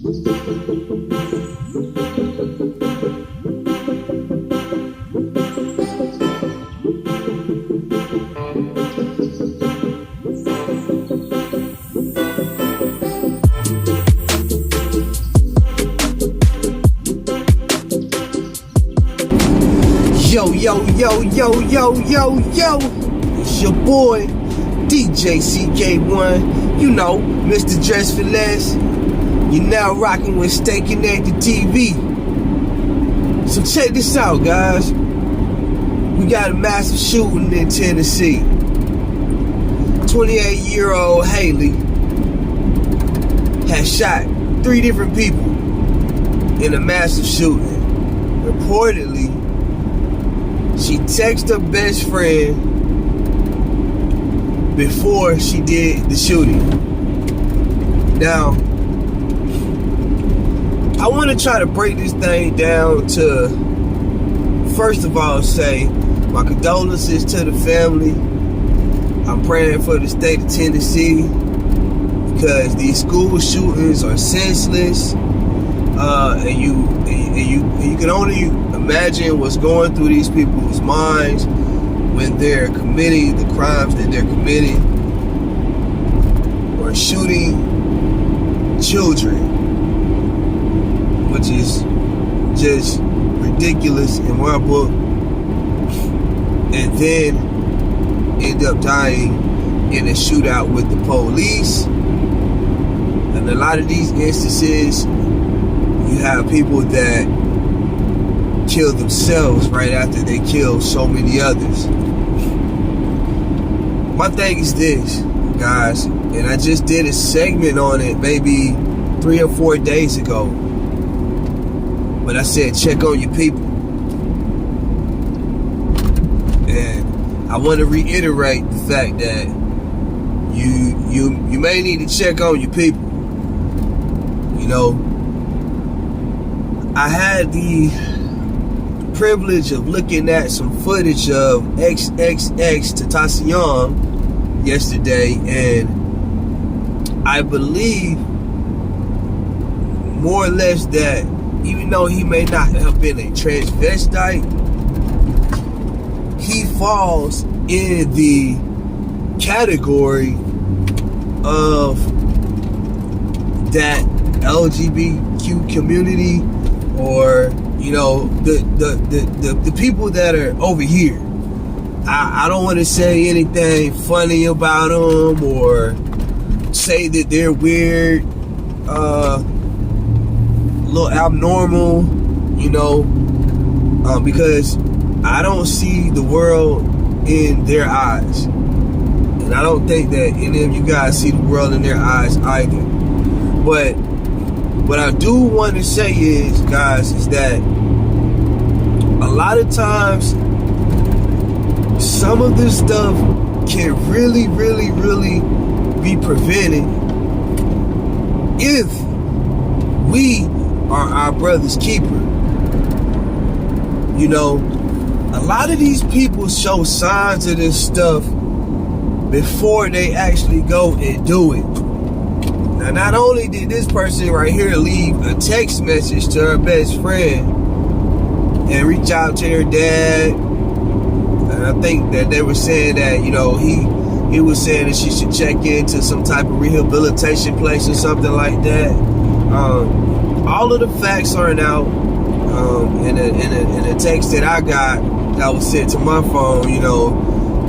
Yo, it's your boy, DJ CK1, you know, Mr. Dress for Less. You're now rocking with Stay Connected TV. So check this out, guys. We got a massive shooting in Tennessee. 28-year-old Haley has shot 3 different people in a massive shooting. Reportedly, she texted her best friend before she did the shooting. Now, I want to try to break this thing down to, first of all, say my condolences to the family. I'm praying for the state of Tennessee because these school shootings are senseless. And you can only imagine what's going through these people's minds when they're committing the crimes that they're committing or shooting children, which is just ridiculous in my book, and then end up dying in a shootout with the police. And a lot of these instances, you have people that kill themselves right after they kill so many others. My thing is this, guys, and I just did a segment on it maybe 3 or 4 days ago. But I said, check on your people. And I want to reiterate the fact that you may need to check on your people. You know, I had the privilege of looking at some footage of XXX Tentacion yesterday, and I believe more or less that even though he may not have been a transvestite, he falls in the category of that LGBTQ community, or you know, the people that are over here. I don't want to say anything funny about them or say that they're weird, a little abnormal, you know, because I don't see the world in their eyes, and I don't think that any of you guys see the world in their eyes either. But what I do want to say is, guys, is that a lot of times some of this stuff can really be prevented if we are our brother's keeper. You know, a lot of these people show signs of this stuff before they actually go and do it. Now, not only did this person right here leave a text message to her best friend and reach out to her dad, and I think that they were saying that, you know, he was saying that she should check into some type of rehabilitation place or something like that. All of the facts aren't out. In a text that I got that was sent to my phone, you know,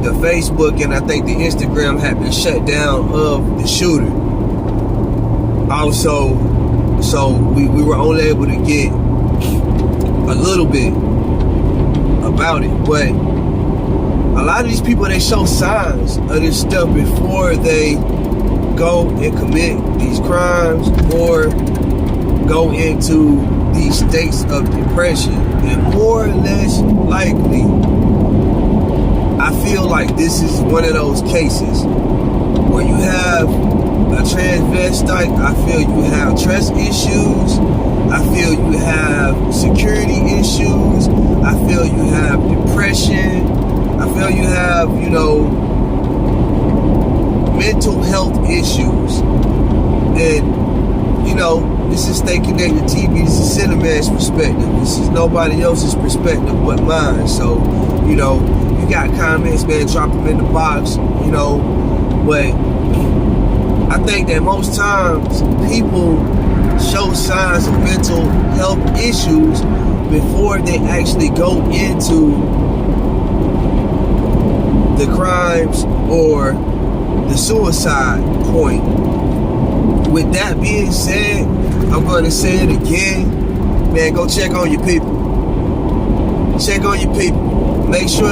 the Facebook and I think the Instagram had been shut down of the shooter. Also, so we were only able to get a little bit about it, but a lot of these people, they show signs of this stuff before they go and commit these crimes or go into these states of depression. And more or less likely, I feel like this is one of those cases where you have a transvestite. I feel you have trust issues. I feel you have security issues. I feel you have depression. I feel you have, you know, mental health issues. And you know, this is Stay Connected TV. This is SinnaMan's perspective. This is nobody else's perspective but mine. So, you know, you got comments, man, drop them in the box, you know. But I think that most times people show signs of mental health issues before they actually go into the crimes or the suicide point. With that being said, I'm going to say it again, man, go check on your people. Check on your people. Make sure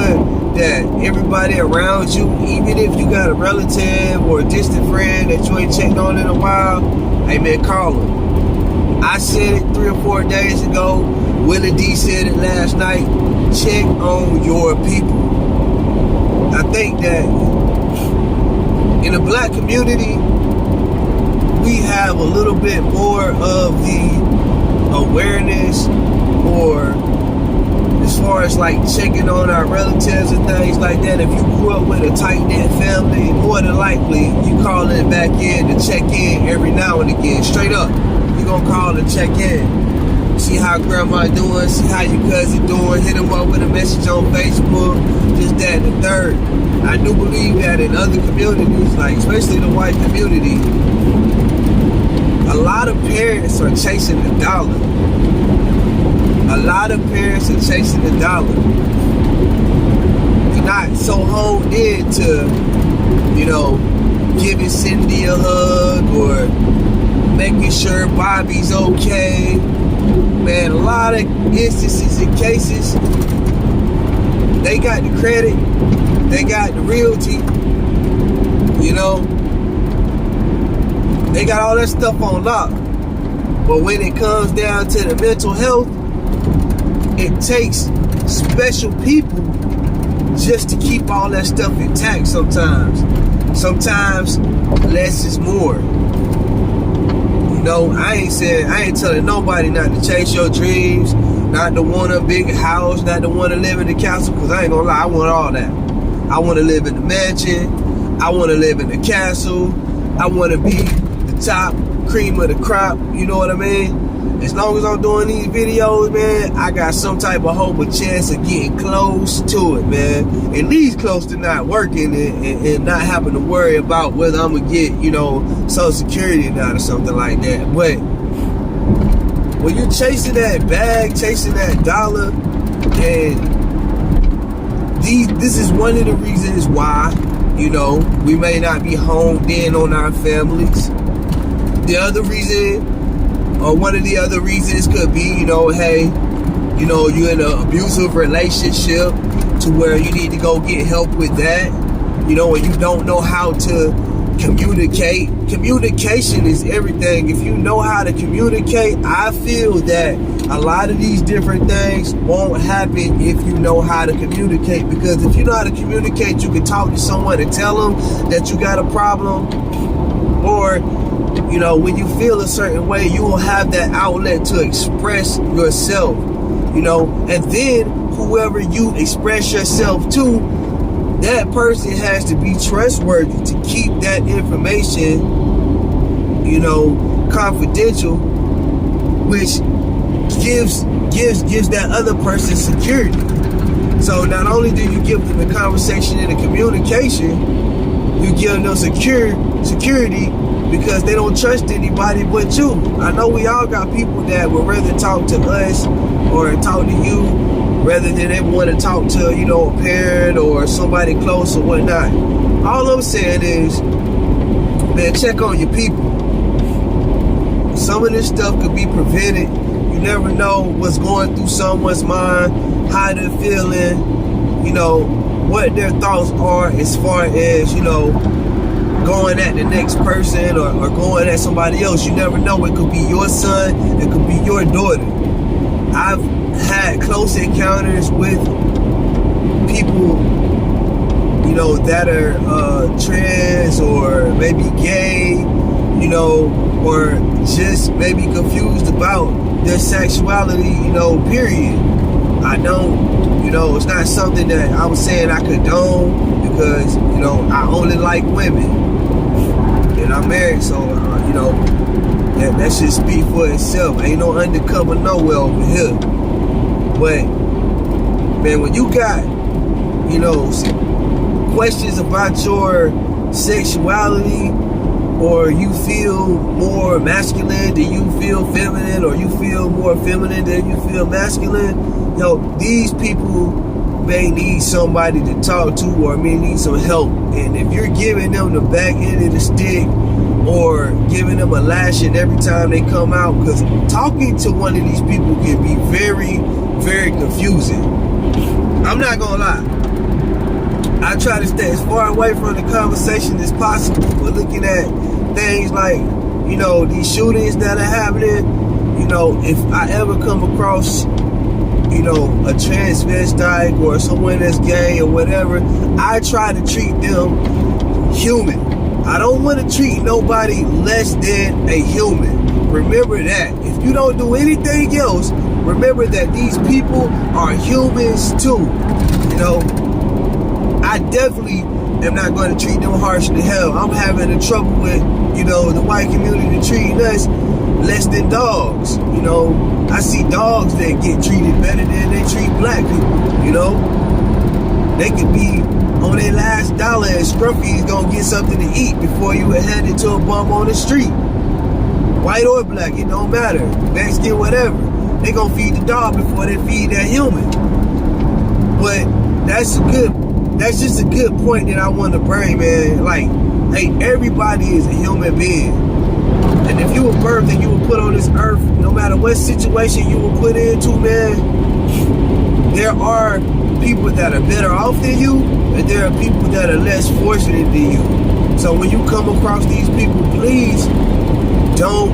that everybody around you, even if you got a relative or a distant friend that you ain't checked on in a while, hey man, call them. I said it 3 or 4 days ago. Willie D said it last night. Check on your people. I think that in the black community, we have a little bit more of the awareness, or as far as like checking on our relatives and things like that. If you grew up with a tight-knit family, more than likely you calling back in to check in every now and again. Straight up, you gonna call and check in. See how grandma doing, see how your cousin doing, hit them up with a message on Facebook, just that and the third. I do believe that in other communities, like especially the white community, a lot of parents are chasing the dollar. A lot of parents are chasing the dollar. You're not so honed in to, you know, giving Cindy a hug or making sure Bobby's okay. Man, a lot of instances and cases, they got the credit, they got the realty, you know, they got all that stuff on lock. But when it comes down to the mental health, it takes special people just to keep all that stuff intact sometimes. Sometimes less is more. You know, I ain't telling nobody not to chase your dreams, not to want a big house, not to want to live in the castle, because I ain't gonna lie, I want all that. I want to live in the mansion, I want to live in the castle, I want to be the top cream of the crop, you know what I mean? As long as I'm doing these videos, man, I got some type of hope or chance of getting close to it, man. At least close to not working and not having to worry about whether I'm going to get, you know, Social Security or not or something like that. But when you're chasing that bag, chasing that dollar, and this is one of the reasons why, you know, we may not be honed in on our families. The other reason, or one of the other reasons could be, you know, hey, you know, you're in an abusive relationship to where you need to go get help with that, you know, and you don't know how to communicate. Communication is everything. If you know how to communicate, I feel that a lot of these different things won't happen if you know how to communicate. Because if you know how to communicate, you can talk to someone and tell them that you got a problem, or you know, when you feel a certain way, you will have that outlet to express yourself, you know, and then whoever you express yourself to, that person has to be trustworthy to keep that information, you know, confidential, which gives that other person security. So not only do you give them the conversation and the communication, you give them security, because they don't trust anybody but you. I know we all got people that would rather talk to us or talk to you rather than they want to talk to, you know, a parent or somebody close or whatnot. All I'm saying is, man, check on your people. Some of this stuff could be prevented. You never know what's going through someone's mind, how they're feeling, you know, what their thoughts are as far as, you know, going at the next person or going at somebody else. You never know. It could be your son, it could be your daughter. I've had close encounters with people, you know, that are trans or maybe gay, you know, or just maybe confused about their sexuality, you know, period. I don't, you know, it's not something that I was saying I condone, because, you know, I only like women. And I'm married, so, you know, That should speak for itself. Ain't no undercover nowhere over here. But man, when you got, you know, questions about your sexuality, or you feel more masculine than you feel feminine, or you feel more feminine than you feel masculine, you know, these people may need somebody to talk to, or may need some help. And if you're giving them the back end of the stick, or giving them a lashing every time they come out, because talking to one of these people can be very, very confusing. I'm not gonna lie. I try to stay as far away from the conversation as possible, but looking at things like, you know, these shootings that are happening, you know, if I ever come across, you know, a transvestite or someone that's gay or whatever, I try to treat them human. I don't want to treat nobody less than a human. Remember that. If you don't do anything else, remember that these people are humans too. You know, I definitely am not going to treat them harsh to hell. I'm having a trouble with, you know, the white community treating us less than dogs. You know, I see dogs that get treated better than they treat black people. You know, they could be on their last dollar and Scruffy's gonna get something to eat before you were handed to a bum on the street. White or black, it don't matter. Mexican, whatever. They gonna feed the dog before they feed that human. But that's just a good point that I want to bring, man. Like, hey, everybody is a human being. And if you were birthed and you were put on this earth, no matter what situation you were put into, man, there are people that are better off than you, and there are people that are less fortunate than you. So when you come across these people, please don't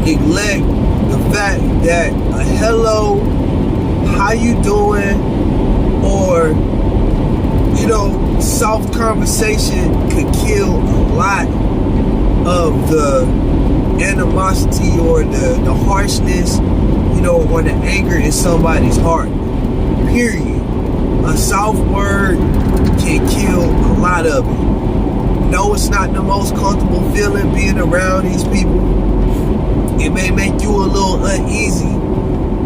neglect the fact that a hello, how you doing, or, you know, soft conversation could kill a lot of the animosity or the harshness, you know, or the anger in somebody's heart. Period. A soft word can kill a lot of it. No, it's not the most comfortable feeling being around these people. It may make you a little uneasy,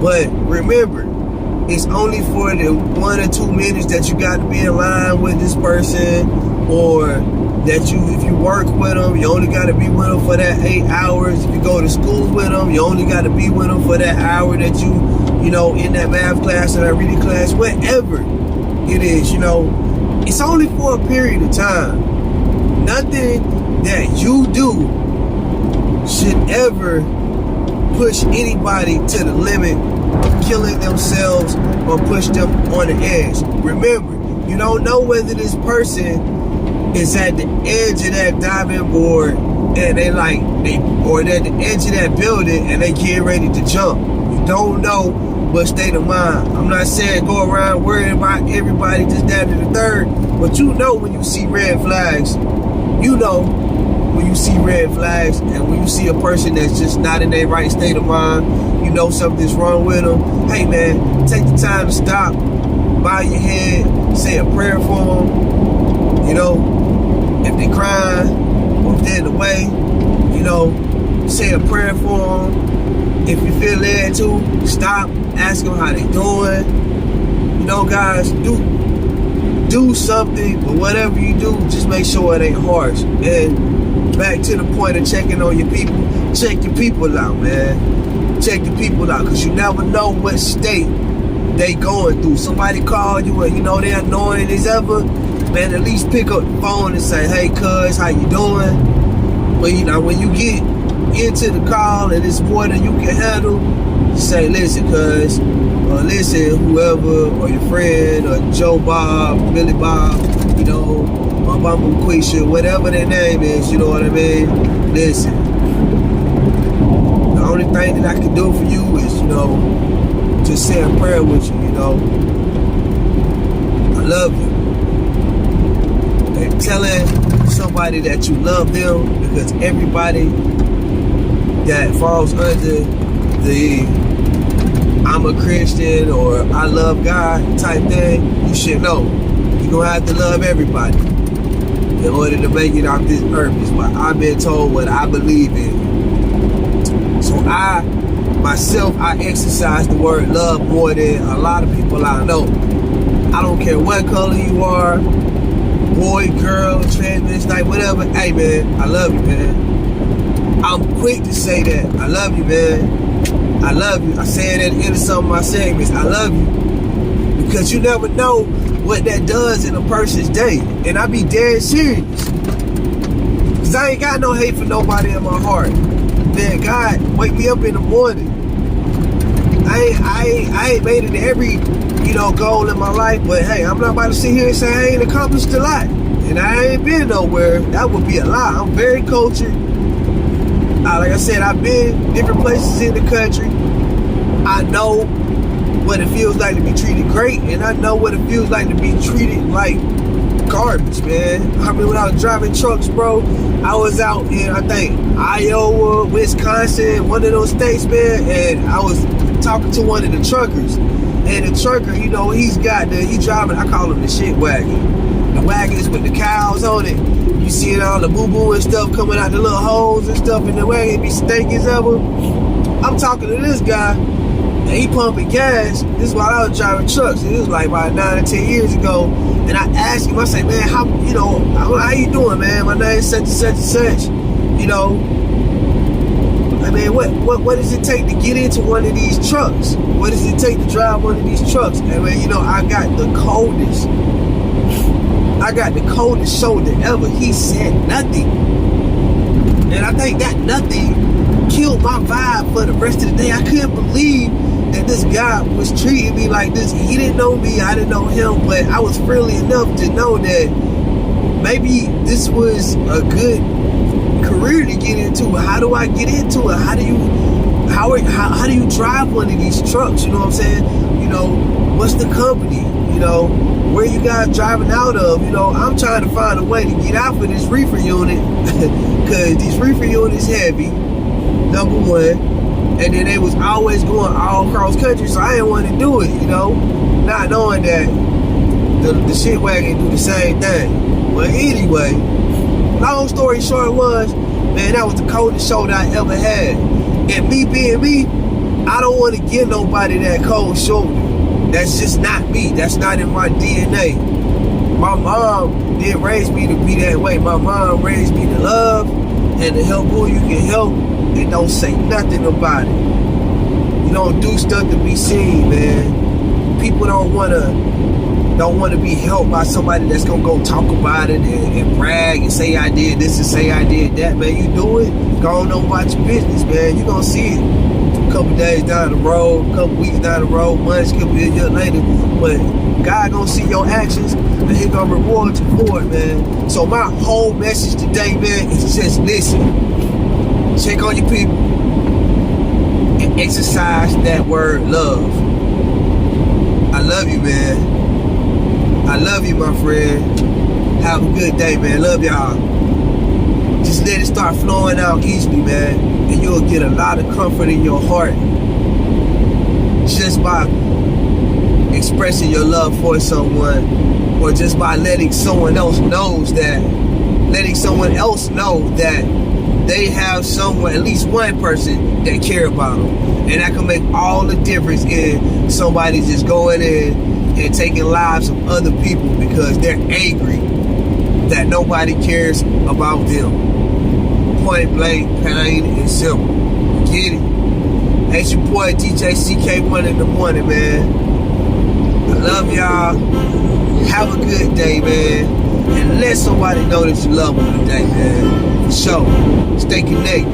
but remember, it's only for the 1 or 2 minutes that you got to be in line with this person, or that if you work with them, you only got to be with them for that 8 hours. If you go to school with them, you only got to be with them for that hour that you know, in that math class or that reading class, whatever it is, you know, it's only for a period of time. Nothing that you do should ever push anybody to the limit of killing themselves or push them on the edge. Remember, you don't know whether this person is at the edge of that diving board and or at the edge of that building and they get ready to jump. You don't know what state of mind. I'm not saying go around worrying about everybody just that and the third, but you know when you see red flags. You know when you see red flags, and when you see a person that's just not in their right state of mind, you know something's wrong with them. Hey man, take the time to stop, bow your head, say a prayer for them. You know, if they crying or if they're in the way, you know, say a prayer for them. If you feel led to, stop, ask them how they doing. You know, guys, do something, but whatever you do, just make sure it ain't harsh. And back to the point of checking on your people, check your people out, man. Check your people out, because you never know what state they going through. Somebody called you and, you know, they're annoying as ever, man, at least pick up the phone and say, hey, cuz, how you doing? But, you know, when you get into the call and it's more than you can handle, say, listen, cuz, or listen, whoever, or your friend, or Joe Bob, Billy Bob, you know, or Mama Quisha, whatever their name is, you know what I mean? Listen, the only thing that I can do for you is, you know, just say a prayer with you, you know. I love you. And telling somebody that you love them, because everybody that falls under the I'm a Christian or I love God type thing, you should know you're gonna have to love everybody in order to make it off this earth. Is what I've been told, what I believe in. So I exercise the word love more than a lot of people I know. I don't care what color you are, boy, girl, transvestite, whatever. Hey, man, I love you, man. I'm quick to say that. I love you, man. I love you. I say it at the end of some of my segments. I love you. Because you never know what that does in a person's day. And I be dead serious. Because I ain't got no hate for nobody in my heart. Man, God, wake me up in the morning. I ain't made it to every, goal in my life, but hey, I'm not about to sit here and say I ain't accomplished a lot. And I ain't been nowhere. That would be a lie. I'm very cultured. Like I said, I've been different places in the country. I know what it feels like to be treated great, and I know what it feels like to be treated like garbage, man. I mean, when I was driving trucks, bro, I was out in, I think, Iowa, Wisconsin, one of those states, man, and I was talking to one of the truckers. And the trucker, he's driving, I call him the shit wagon. The wagons with the cows on it. You seeing all the boo-boo and stuff coming out the little holes and stuff in the wagon, be stank as ever. I'm talking to this guy, and he pumping gas. This is while I was driving trucks. It was like about 9 or 10 years ago. And I asked him, I say, man, how you doing, man? My name's such and such and such. I mean, what does it take to get into one of these trucks? What does it take to drive one of these trucks? I mean, I got the coldest shoulder ever. He said nothing. And I think that nothing killed my vibe for the rest of the day. I couldn't believe that this guy was treating me like this. He didn't know me, I didn't know him, but I was friendly enough to know that maybe this was a good career to get into. How do I get into it? How do you drive one of these trucks? You know what I'm saying? What's the company? Where you guys driving out of? I'm trying to find a way to get out for this reefer unit because these reefer units heavy, number one. And then they was always going all across country, so I didn't want to do it, not knowing that the shit wagon do the same thing. But anyway, long story short was, man, that was the coldest shoulder I ever had. And me being me, I don't want to give nobody that cold shoulder. That's just not me. That's not in my DNA. My mom didn't raise me to be that way. My mom raised me to love and to help who you can help. And don't say nothing about it. You don't do stuff to be seen, man. People don't want to be helped by somebody that's gonna go talk about it and brag and say I did this and say I did that, man. You do it, go on about your business, man. You gonna see it a couple days down the road, a couple weeks down the road, months, could be a year later. But God gonna see your actions and He gonna reward you for it, man. So my whole message today, man, is just listen. Check on your people and exercise that word love. I love you, man. I love you, my friend. Have a good day, man. Love y'all. Just let it start flowing out easily, man. And you'll get a lot of comfort in your heart just by expressing your love for someone, or just by letting someone else know that they have someone, at least one person that care about them. And that can make all the difference in somebody just going in and taking lives of other people because they're angry that nobody cares about them. Point blank, plain and simple. Get it? It's your boy DJ CK1 in the morning, man. I love y'all. Have a good day, man. And let somebody know that you love them today, man. For sure. Stay connected.